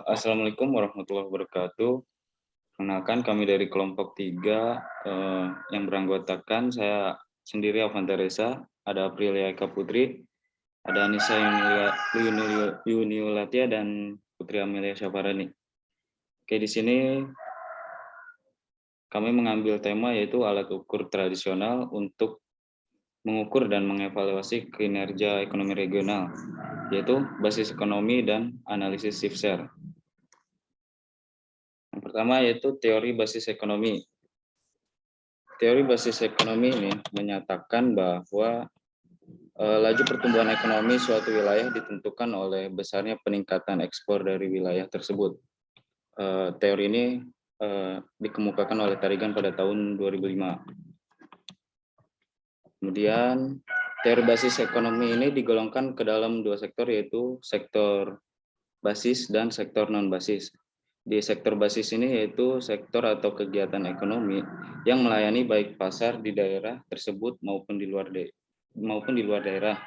Assalamualaikum warahmatullahi wabarakatuh. Kenalkan kami dari kelompok 3 yang beranggotakan saya sendiri Avanta Reza, ada Aprilia Eka Putri, ada Anissa Yuniulatia dan Putri Amelia Syafarani. Oke, di sini kami mengambil tema yaitu alat ukur tradisional untuk mengukur dan mengevaluasi kinerja ekonomi regional, yaitu basis ekonomi dan analisis shift-share. Yang pertama yaitu teori basis ekonomi. Teori basis ekonomi ini menyatakan bahwa laju pertumbuhan ekonomi suatu wilayah ditentukan oleh besarnya peningkatan ekspor dari wilayah tersebut. Teori ini dikemukakan oleh Tarigan pada tahun 2005. Kemudian teori basis ekonomi ini digolongkan ke dalam dua sektor, yaitu sektor basis dan sektor non-basis. Di sektor basis ini yaitu sektor atau kegiatan ekonomi yang melayani baik pasar di daerah tersebut maupun di luar daerah.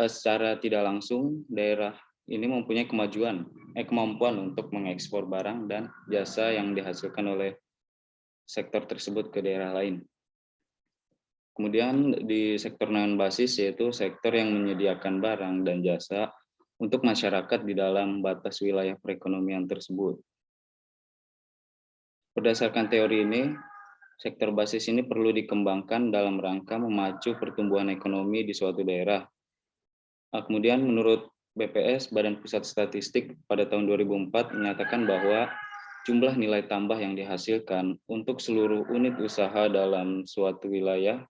Secara tidak langsung, daerah ini mempunyai kemampuan untuk mengekspor barang dan jasa yang dihasilkan oleh sektor tersebut ke daerah lain. Kemudian di sektor non-basis yaitu sektor yang menyediakan barang dan jasa untuk masyarakat di dalam batas wilayah perekonomian tersebut. Berdasarkan teori ini, sektor basis ini perlu dikembangkan dalam rangka memacu pertumbuhan ekonomi di suatu daerah. Kemudian menurut BPS, Badan Pusat Statistik, pada tahun 2004 menyatakan bahwa jumlah nilai tambah yang dihasilkan untuk seluruh unit usaha dalam suatu wilayah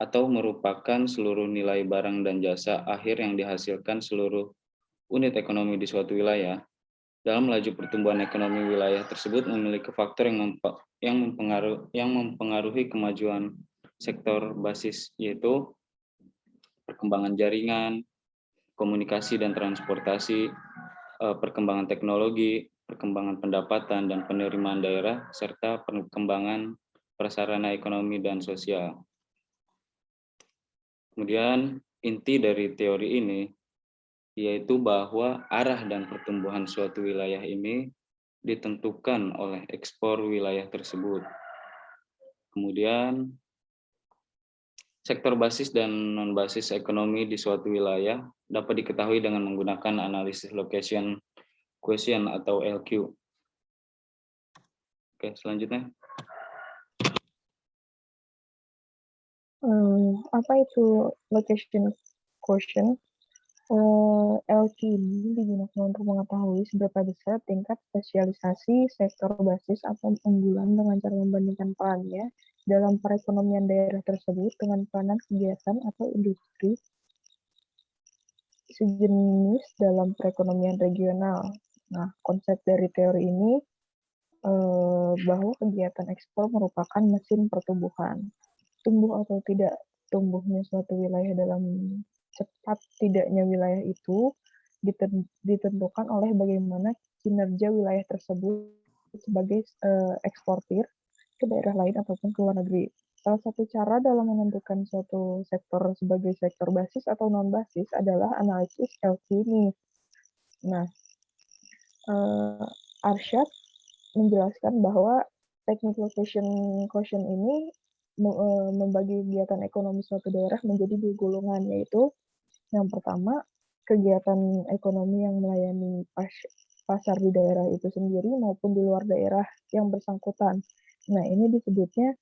atau merupakan seluruh nilai barang dan jasa akhir yang dihasilkan seluruh unit ekonomi di suatu wilayah. Dalam laju pertumbuhan ekonomi wilayah tersebut memiliki faktor yang mempengaruhi kemajuan sektor basis, yaitu perkembangan jaringan, komunikasi dan transportasi, perkembangan teknologi, perkembangan pendapatan dan penerimaan daerah, serta perkembangan prasarana ekonomi dan sosial. Kemudian inti dari teori ini yaitu bahwa arah dan pertumbuhan suatu wilayah ini ditentukan oleh ekspor wilayah tersebut. Kemudian sektor basis dan non-basis ekonomi di suatu wilayah dapat diketahui dengan menggunakan analisis location question atau LQ. Oke, selanjutnya. Apa itu location quotient? LQ ini digunakan untuk mengetahui seberapa besar tingkat spesialisasi sektor basis atau unggulan dengan cara membandingkan perannya dalam perekonomian daerah tersebut dengan peranan kegiatan atau industri sejenis dalam perekonomian regional. Nah, konsep dari teori ini bahwa kegiatan ekspor merupakan mesin pertumbuhan. Tumbuh atau tidak tumbuhnya suatu wilayah dalam cepat tidaknya wilayah itu ditentukan oleh bagaimana kinerja wilayah tersebut sebagai eksportir ke daerah lain ataupun ke luar negeri. Salah satu cara dalam menentukan suatu sektor sebagai sektor basis atau non-basis adalah analisis LQ ini. Nah, Arsyad menjelaskan bahwa teknik location quotient ini membagi kegiatan ekonomi suatu daerah menjadi dua golongan, yaitu yang pertama, kegiatan ekonomi yang melayani pasar di daerah itu sendiri maupun di luar daerah yang bersangkutan. Nah, ini disebutnya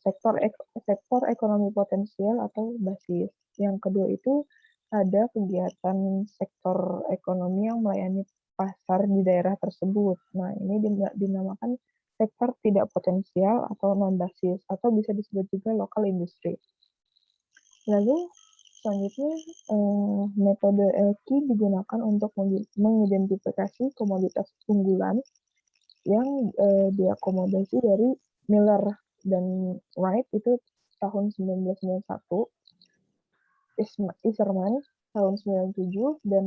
sektor ekonomi potensial atau basis. Yang kedua itu ada kegiatan sektor ekonomi yang melayani pasar di daerah tersebut. Nah, ini dinamakan sektor tidak potensial atau non-basis, atau bisa disebut juga local industry. Lalu, selanjutnya, metode LQ digunakan untuk mengidentifikasi komoditas unggulan yang diakomodasi dari Miller dan Wright itu tahun 1991, Iserman tahun 97, dan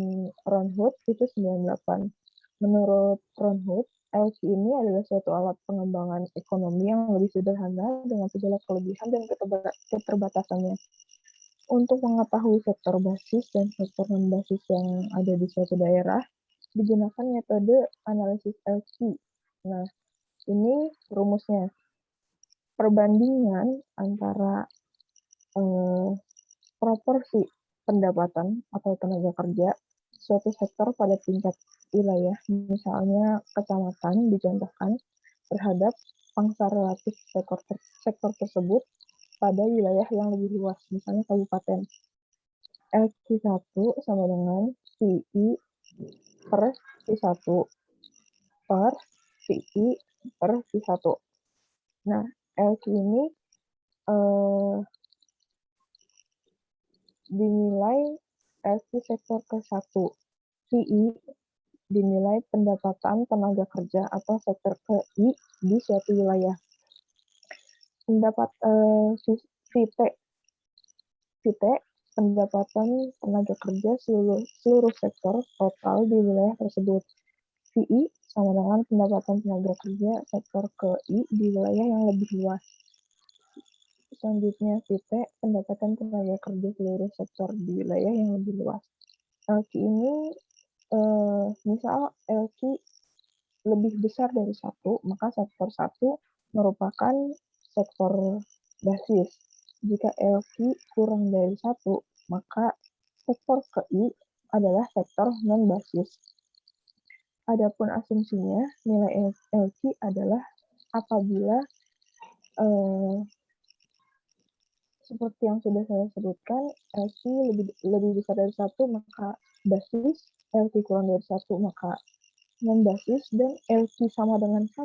Ron Hood itu 98. Menurut Ron Hood, LQ ini adalah suatu alat pengembangan ekonomi yang lebih sederhana dengan segala kelebihan dan keterbatasannya. Untuk mengetahui sektor basis dan sektor non-basis yang ada di suatu daerah, digunakan metode analisis LQ. Nah, ini rumusnya. Perbandingan antara proporsi pendapatan atau tenaga kerja suatu sektor pada tingkat wilayah, misalnya kecamatan dicontohkan, terhadap pangsa relatif sektor tersebut pada wilayah yang lebih luas, misalnya kabupaten. LQ1 sama dengan PI per P1 per PI per P1. Nah, LQ ini dinilai LQ sektor ke-1. PI dinilai pendapatan tenaga kerja atau sektor ke-I di suatu wilayah. Pendapat VT pendapatan tenaga kerja seluruh sektor total di wilayah tersebut. VI sama dengan pendapatan tenaga kerja sektor ke-I di wilayah yang lebih luas. Selanjutnya VT pendapatan tenaga kerja seluruh sektor di wilayah yang lebih luas. LQ ini misal LQ lebih besar dari 1, maka sektor 1 merupakan sektor basis. Jika LQ kurang dari 1, maka sektor ke-I adalah sektor non-basis. Adapun asumsinya, nilai LQ adalah apabila seperti yang sudah saya sebutkan, LQ lebih besar dari 1, maka basis, LQ kurang dari 1, maka non-basis, dan LQ sama dengan 1,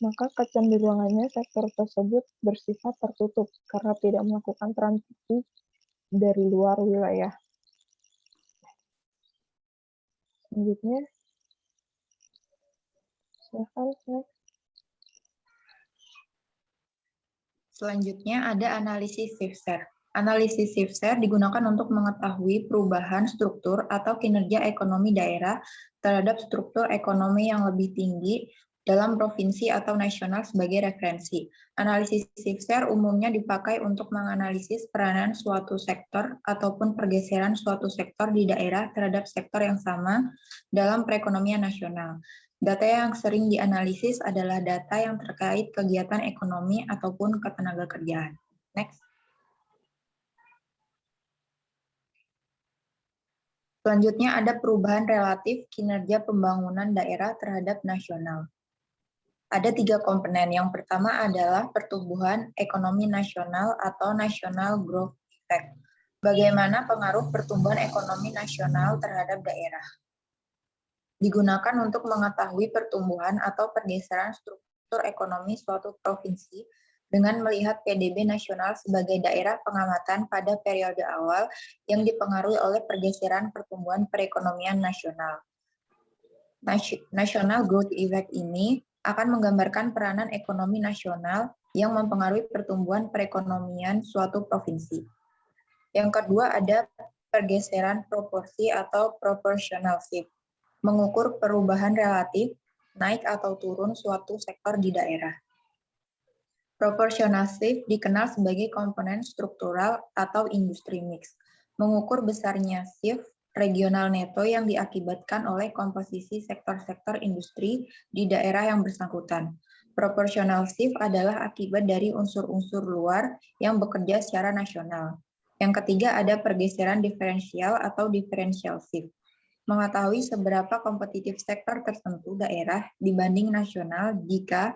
maka kecenderungannya sektor tersebut bersifat tertutup karena tidak melakukan transisi dari luar wilayah. Selanjutnya, silakan. Selanjutnya ada analisis Shifter. Analisis Shifter digunakan untuk mengetahui perubahan struktur atau kinerja ekonomi daerah terhadap struktur ekonomi yang lebih tinggi dalam provinsi atau nasional sebagai referensi. Analisis Shifter umumnya dipakai untuk menganalisis peranan suatu sektor ataupun pergeseran suatu sektor di daerah terhadap sektor yang sama dalam perekonomian nasional. Data yang sering dianalisis adalah data yang terkait kegiatan ekonomi ataupun ketenagakerjaan. Next. Selanjutnya ada perubahan relatif kinerja pembangunan daerah terhadap nasional. Ada 3 komponen. Yang pertama adalah pertumbuhan ekonomi nasional atau National Growth Effect. Bagaimana pengaruh pertumbuhan ekonomi nasional terhadap daerah? Digunakan untuk mengetahui pertumbuhan atau pergeseran struktur ekonomi suatu provinsi dengan melihat PDB nasional sebagai daerah pengamatan pada periode awal yang dipengaruhi oleh pergeseran pertumbuhan perekonomian nasional. National Growth Effect ini akan menggambarkan peranan ekonomi nasional yang mempengaruhi pertumbuhan perekonomian suatu provinsi. Yang kedua ada pergeseran proporsi atau proportional shift, mengukur perubahan relatif, naik atau turun suatu sektor di daerah. Proportional shift dikenal sebagai komponen struktural atau industri mix, mengukur besarnya shift regional neto yang diakibatkan oleh komposisi sektor-sektor industri di daerah yang bersangkutan. Proportional shift adalah akibat dari unsur-unsur luar yang bekerja secara nasional. Yang ketiga ada pergeseran diferensial atau differential shift, mengetahui seberapa kompetitif sektor tertentu daerah dibanding nasional. Jika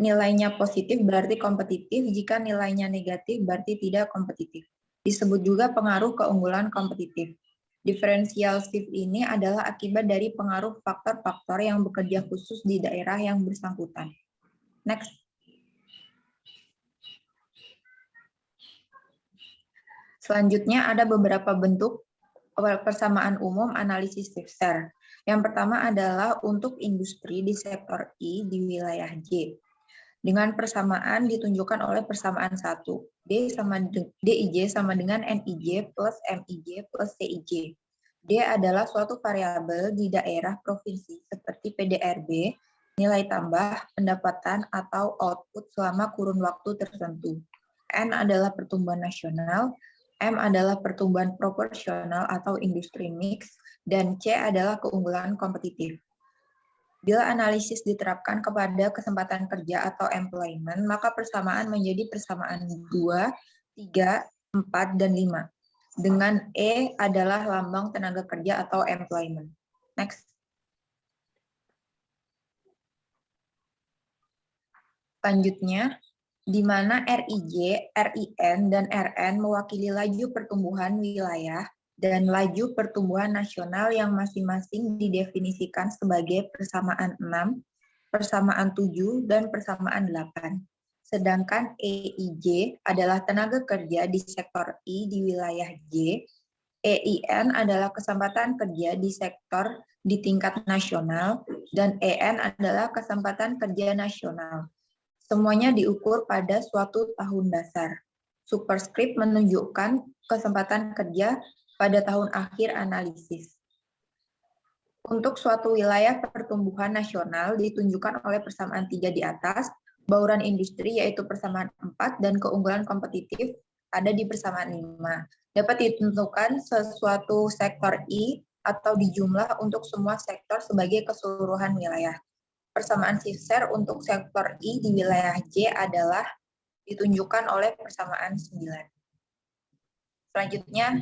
nilainya positif berarti kompetitif, jika nilainya negatif berarti tidak kompetitif. Disebut juga pengaruh keunggulan kompetitif. Differential shift ini adalah akibat dari pengaruh faktor-faktor yang bekerja khusus di daerah yang bersangkutan. Next. Selanjutnya ada beberapa bentuk persamaan umum analisis Shifter. Yang pertama adalah untuk industri di sektor I di wilayah J. Dengan persamaan ditunjukkan oleh persamaan 1. DIJ sama dengan NIJ plus MIJ plus CIJ. D adalah suatu variabel di daerah provinsi seperti PDRB, nilai tambah, pendapatan, atau output selama kurun waktu tertentu. N adalah pertumbuhan nasional, M adalah pertumbuhan proporsional atau industri mix, dan C adalah keunggulan kompetitif. Bila analisis diterapkan kepada kesempatan kerja atau employment, maka persamaan menjadi persamaan 2, 3, 4, dan 5. Dengan E adalah lambang tenaga kerja atau employment. Next. Selanjutnya, di mana RIJ, RIN, dan RN mewakili laju pertumbuhan wilayah dan laju pertumbuhan nasional yang masing-masing didefinisikan sebagai persamaan 6, persamaan 7, dan persamaan 8. Sedangkan EIJ adalah tenaga kerja di sektor I di wilayah J, EIN adalah kesempatan kerja di sektor di tingkat nasional, dan EN adalah kesempatan kerja nasional. Semuanya diukur pada suatu tahun dasar. Superscript menunjukkan kesempatan kerja pada tahun akhir analisis. Untuk suatu wilayah pertumbuhan nasional ditunjukkan oleh persamaan 3 di atas, bauran industri yaitu persamaan 4, dan keunggulan kompetitif ada di persamaan 5. Dapat ditentukan sesuatu sektor I atau di jumlah untuk semua sektor sebagai keseluruhan wilayah. Persamaan shift share untuk sektor I di wilayah J adalah ditunjukkan oleh persamaan 9. Selanjutnya,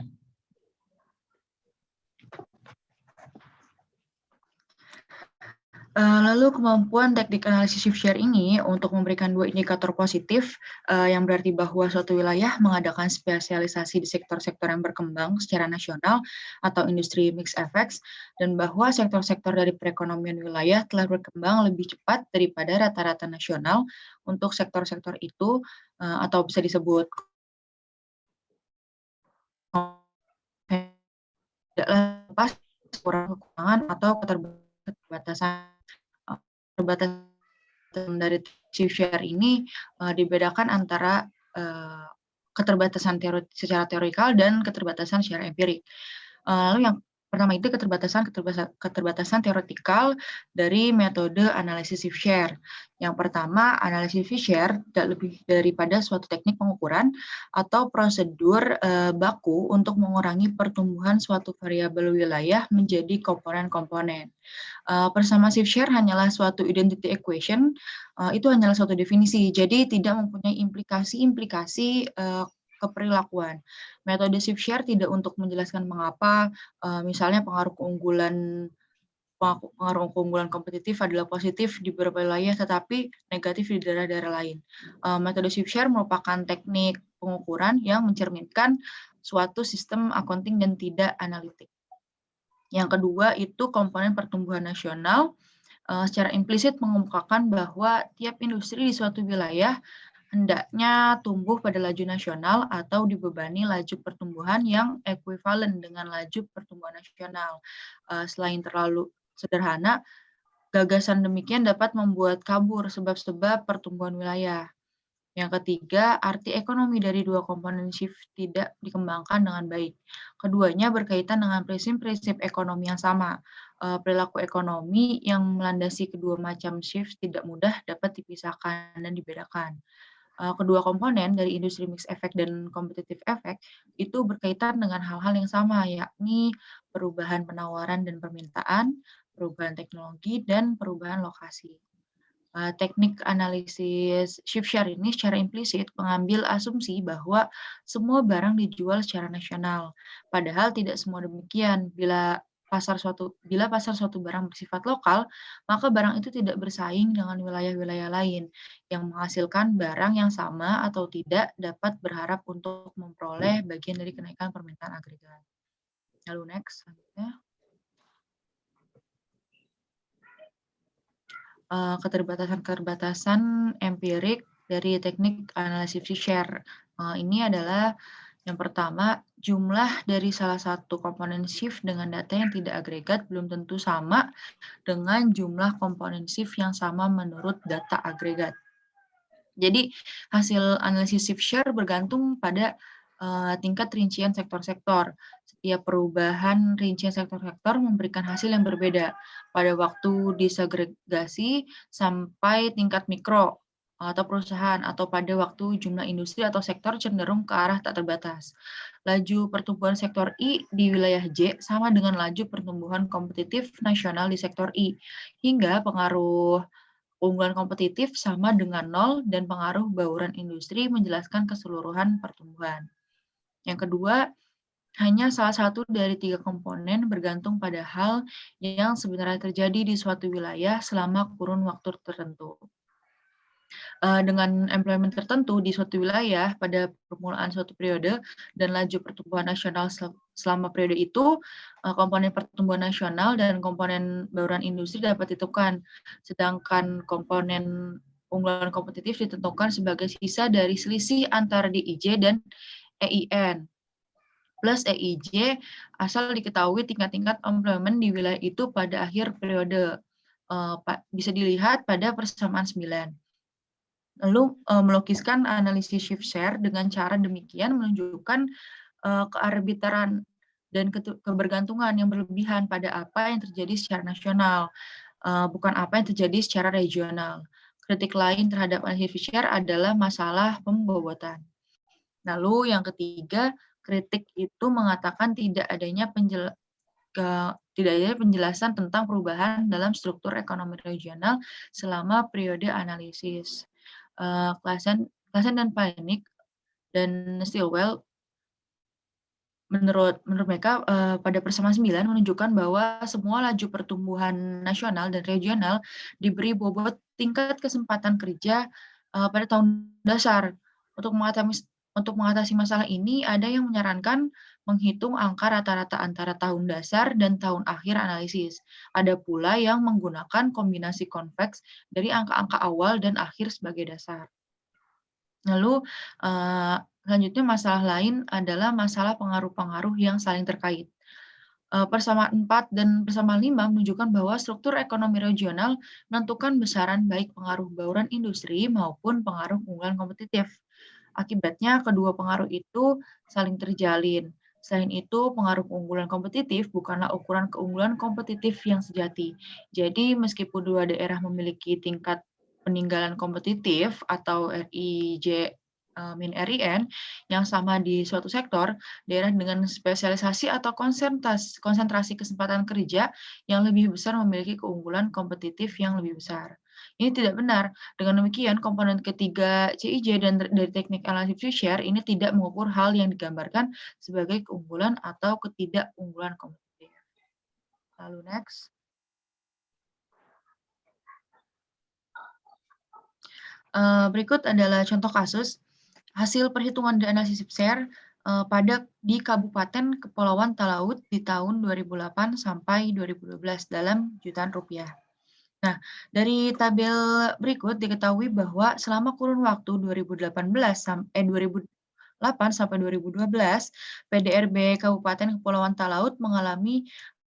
lalu kemampuan teknik analisis shift share ini untuk memberikan 2 indikator positif yang berarti bahwa suatu wilayah mengadakan spesialisasi di sektor-sektor yang berkembang secara nasional atau industri mix effects, dan bahwa sektor-sektor dari perekonomian wilayah telah berkembang lebih cepat daripada rata-rata nasional untuk sektor-sektor itu, atau bisa disebut tidak lepas kekurangan atau keterbatasan dari shift share ini dibedakan antara keterbatasan secara teorikal dan keterbatasan secara empirik. Lalu yang pertama itu keterbatasan teoretikal dari metode analisis shift share. Yang pertama, analisis shift share tidak lebih daripada suatu teknik pengukuran atau prosedur baku untuk mengurangi pertumbuhan suatu variabel wilayah menjadi komponen-komponen. Persamaan shift share hanyalah suatu identity equation, itu hanyalah suatu definisi, jadi tidak mempunyai implikasi-implikasi keperilakuan. Metode shift share tidak untuk menjelaskan mengapa misalnya pengaruh keunggulan kompetitif adalah positif di beberapa wilayah tetapi negatif di daerah-daerah lain. Metode shift share merupakan teknik pengukuran yang mencerminkan suatu sistem accounting dan tidak analitik. Yang kedua itu komponen pertumbuhan nasional, secara implisit mengemukakan bahwa tiap industri di suatu wilayah hendaknya tumbuh pada laju nasional atau dibebani laju pertumbuhan yang ekuivalen dengan laju pertumbuhan nasional. Selain terlalu sederhana, gagasan demikian dapat membuat kabur sebab-sebab pertumbuhan wilayah. Yang ketiga, arti ekonomi dari 2 komponen shift tidak dikembangkan dengan baik. Keduanya berkaitan dengan prinsip-prinsip ekonomi yang sama. Perilaku ekonomi yang melandasi kedua macam shift tidak mudah dapat dipisahkan dan dibedakan. Kedua komponen dari industri mix effect dan competitive effect itu berkaitan dengan hal-hal yang sama, yakni perubahan penawaran dan permintaan, perubahan teknologi, dan perubahan lokasi. Teknik analisis shift share ini secara implisit mengambil asumsi bahwa semua barang dijual secara nasional. Padahal tidak semua demikian. Bila pasar suatu barang bersifat lokal, maka barang itu tidak bersaing dengan wilayah-wilayah lain yang menghasilkan barang yang sama atau tidak dapat berharap untuk memperoleh bagian dari kenaikan permintaan agregat. Lalu next, selanjutnya. Keterbatasan empirik dari teknik analisis shift share. Ini adalah yang pertama, jumlah dari salah satu komponen shift dengan data yang tidak agregat belum tentu sama dengan jumlah komponen shift yang sama menurut data agregat. Jadi hasil analisis shift share bergantung pada tingkat rincian sektor-sektor. Setiap perubahan rincian sektor-sektor memberikan hasil yang berbeda pada waktu disagregasi sampai tingkat mikro. atau perusahaan atau pada waktu jumlah industri atau sektor cenderung ke arah tak terbatas. Laju pertumbuhan sektor I di wilayah J sama dengan laju pertumbuhan kompetitif nasional di sektor I, hingga pengaruh unggulan kompetitif sama dengan 0 dan pengaruh bauran industri menjelaskan keseluruhan pertumbuhan. Yang kedua, hanya salah satu dari 3 komponen bergantung pada hal yang sebenarnya terjadi di suatu wilayah selama kurun waktu tertentu. Dengan employment tertentu di suatu wilayah pada permulaan suatu periode dan laju pertumbuhan nasional selama periode itu, komponen pertumbuhan nasional dan komponen bauran industri dapat ditentukan, sedangkan komponen unggulan kompetitif ditentukan sebagai sisa dari selisih antara DIJ dan EIN plus EIJ asal diketahui tingkat-tingkat employment di wilayah itu pada akhir periode. Bisa dilihat pada persamaan 9. Lalu melukiskan analisis shift share dengan cara demikian menunjukkan kearbitran dan kebergantungan yang berlebihan pada apa yang terjadi secara nasional, bukan apa yang terjadi secara regional. Kritik lain terhadap analisis shift share adalah masalah pembobotan. Lalu yang ketiga, kritik itu mengatakan tidak adanya penjelasan tentang perubahan dalam struktur ekonomi regional selama periode analisis. Klassen dan Panik dan Stilwell menurut mereka pada persamaan 9 menunjukkan bahwa semua laju pertumbuhan nasional dan regional diberi bobot tingkat kesempatan kerja pada tahun dasar. Untuk mengatasi masalah ini, ada yang menyarankan menghitung angka rata-rata antara tahun dasar dan tahun akhir analisis. Ada pula yang menggunakan kombinasi konveks dari angka-angka awal dan akhir sebagai dasar. Lalu selanjutnya masalah lain adalah masalah pengaruh-pengaruh yang saling terkait. Persamaan 4 dan persamaan 5 menunjukkan bahwa struktur ekonomi regional menentukan besaran baik pengaruh bauran industri maupun pengaruh unggulan kompetitif. Akibatnya kedua pengaruh itu saling terjalin. Selain itu, pengaruh unggulan kompetitif bukanlah ukuran keunggulan kompetitif yang sejati. Jadi, meskipun dua daerah memiliki tingkat peninggalan kompetitif atau RIJ min RIN yang sama di suatu sektor, daerah dengan spesialisasi atau konsentrasi kesempatan kerja yang lebih besar memiliki keunggulan kompetitif yang lebih besar. Ini tidak benar. Dengan demikian, komponen ketiga CIJ dan dari teknik analisis share ini tidak mengukur hal yang digambarkan sebagai keunggulan atau ketidakunggulan kompetitif. Lalu next. Berikut adalah contoh kasus hasil perhitungan dan analisis share di Kabupaten Kepulauan Talaut di tahun 2008 sampai 2012 dalam jutaan rupiah. Nah, dari tabel berikut diketahui bahwa selama kurun waktu 2008 sampai 2012, PDRB Kabupaten Kepulauan Talaut mengalami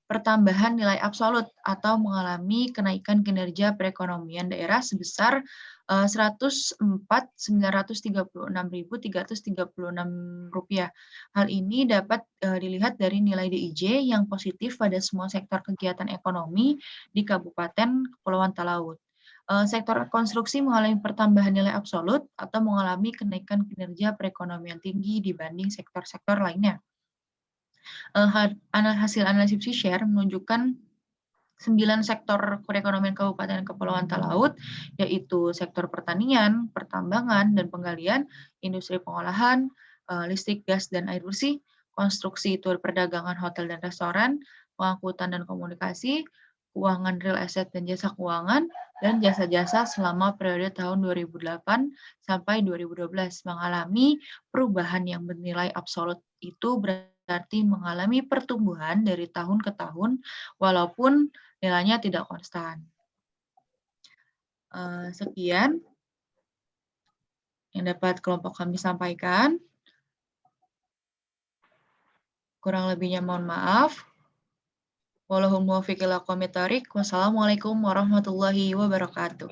pertambahan nilai absolut atau mengalami kenaikan kinerja perekonomian daerah sebesar Rp104.936.336. Hal ini dapat dilihat dari nilai DIJ yang positif pada semua sektor kegiatan ekonomi di Kabupaten Kepulauan Talaut. Sektor konstruksi mengalami pertambahan nilai absolut atau mengalami kenaikan kinerja perekonomian tinggi dibanding sektor-sektor lainnya. Hasil analisis share menunjukkan 9 sektor perekonomian Kabupaten Kepulauan Talaut, yaitu sektor pertanian, pertambangan dan penggalian, industri pengolahan, listrik, gas, dan air bersih, konstruksi, tur perdagangan, hotel dan restoran, pengangkutan dan komunikasi, keuangan real estate dan jasa keuangan, dan jasa-jasa selama periode tahun 2008 sampai 2012 mengalami perubahan yang bernilai absolut. Itu berarti mengalami pertumbuhan dari tahun ke tahun walaupun nilainya tidak konstan. Sekian yang dapat kelompok kami sampaikan. Kurang lebihnya mohon maaf. Wallahul muwaffiq ila aqwamit thoriq. Wassalamualaikum warahmatullahi wabarakatuh.